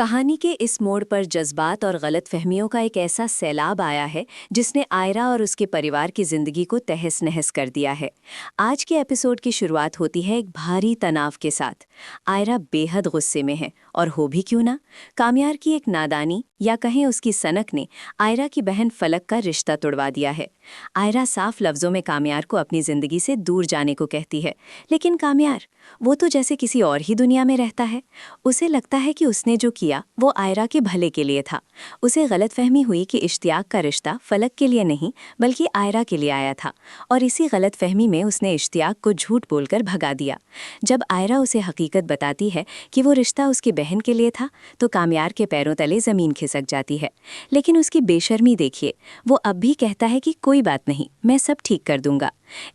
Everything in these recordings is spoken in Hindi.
कहानी के इस मोड़ पर जज्बात और गलतफहमियों का एक ऐसा सैलाब आया है जिसने आयरा और उसके परिवार की जिंदगी को तहस नहस कर दिया है। आज के एपिसोड की शुरुआत होती है एक भारी तनाव के साथ। आयरा बेहद गुस्से में है और हो भी क्यों ना। कामयार की एक नादानी या कहें उसकी सनक ने आयरा की बहन फलक का रिश्ता तोड़वा दिया है। आयरा साफ लफ्जों में कामयार को अपनी जिंदगी से दूर जाने को कहती है, लेकिन कामयार वो तो जैसे किसी और ही दुनिया में रहता है। उसे लगता है कि उसने जो किया वो आयरा के भले के लिए था। उसे गलतफहमी हुई कि इश्तियाक का रिश्ता फलक के लिए नहीं बल्कि आयरा के लिए आया था, और इसी गलतफहमी में उसने इश्तियाक को झूठ बोलकर भगा दिया। जब आयरा उसे हकीकत बताती है कि वो रिश्ता उसकी बहन के लिए था तो कामयार के पैरों तले ज़मीन खिसक जाती है। लेकिन उसकी बेशर्मी देखिए, वो अब भी कहता है कि कोई बात नहीं, मैं सब ठीक कर दूंगा।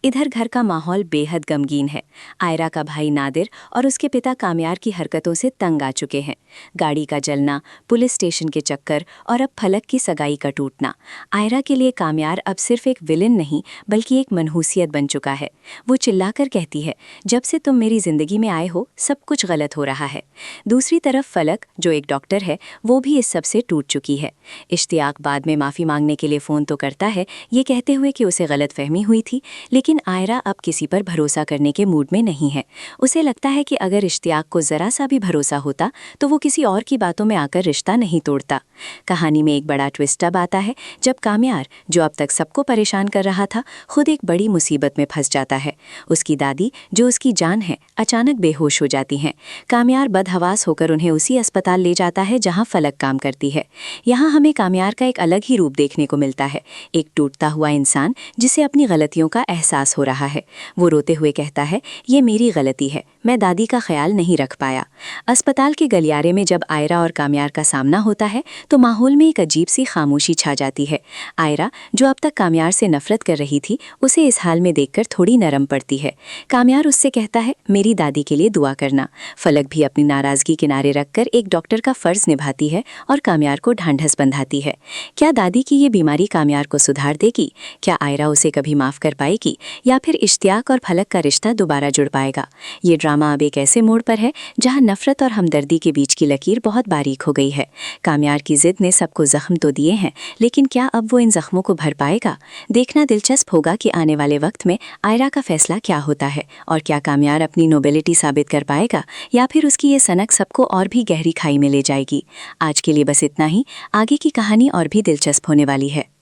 इधर घर का माहौल बेहद गमगीन है। आयरा का भाई नादिर और उसके पिता कामयार की हरकतों से तंग आ चुके हैं। गाड़ी का जलना, पुलिस स्टेशन के चक्कर और अब फलक की सगाई का टूटना। आयरा के लिए कामयार अब सिर्फ एक विलेन नहीं बल्कि एक मनहूसियत बन चुका है। वो चिल्लाकर कहती है, जब से तुम मेरी जिंदगी में आए हो सब कुछ गलत हो रहा है। दूसरी तरफ फलक, जो एक डॉक्टर है, वो भी इस सब से टूट चुकी है। इश्तियाक बाद में माफ़ी मांगने के लिए फ़ोन तो करता है, ये कहते हुए कि उसे गलतफहमी हुई थी, लेकिन आयरा अब किसी पर भरोसा करने के मूड में नहीं है। उसे लगता है कि अगर इश्तियाक को ज़रा सा भी भरोसा होता तो वो किसी और की बातों में आकर रिश्ता नहीं तोड़ता। कहानी में एक बड़ा ट्विस्ट अब आता है जब कामयार, जो अब तक सबको परेशान कर रहा था, खुद एक बड़ी मुसीबत में फंस जाता है। उसकी दादी, जो उसकी जान है, अचानक बेहोश हो जाती हैं। कामयार बदहवास होकर उन्हें उसी अस्पताल ले जाता है जहां फलक काम करती है। यहाँ हमें कामयार का एक अलग ही रूप देखने को मिलता है, एक टूटता हुआ इंसान जिसे अपनी गलतियों का एहसास हो रहा है। वो रोते हुए कहता है, ये मेरी गलती है, मैं दादी का ख्याल नहीं रख पाया। अस्पताल के गलियारे में जब आयरा और कामयार का सामना होता है तो माहौल में एक अजीब सी खामोशी छा जाती है। आयरा, जो अब तक कामयार से नफरत कर रही थी, उसे इस हाल में देखकर थोड़ी नरम पड़ती है। कामयार उससे कहता है, मेरी दादी के लिए दुआ करना। फलक भी अपनी नाराजगी किनारे रखकर एक डॉक्टर का फर्ज निभाती है और कामयार को ढांढस बंधाती है। क्या दादी की ये बीमारी कामयार को सुधार देगी? क्या आयरा उसे कभी माफ कर पाएगी, या फिर इश्तियाक और फलक का रिश्ता दोबारा जुड़ पाएगा? ये ड्रामा अब एक ऐसे मोड़ पर है जहां नफरत और हमदर्दी के बीच की लकीर बहुत बारीक हो गई है। कामयार की जिद ने सबको जख्म तो दिए हैं, लेकिन क्या अब वो इन जख्मों को भर पाएगा? देखना दिलचस्प होगा कि आने वाले वक्त में आयरा का फैसला क्या होता है, और क्या कामयार अपनी नोबेलिटी साबित कर पाएगा, या फिर उसकी ये सनक सबको और भी गहरी खाई में ले जाएगी। आज के लिए बस इतना ही। आगे की कहानी और भी दिलचस्प होने वाली है।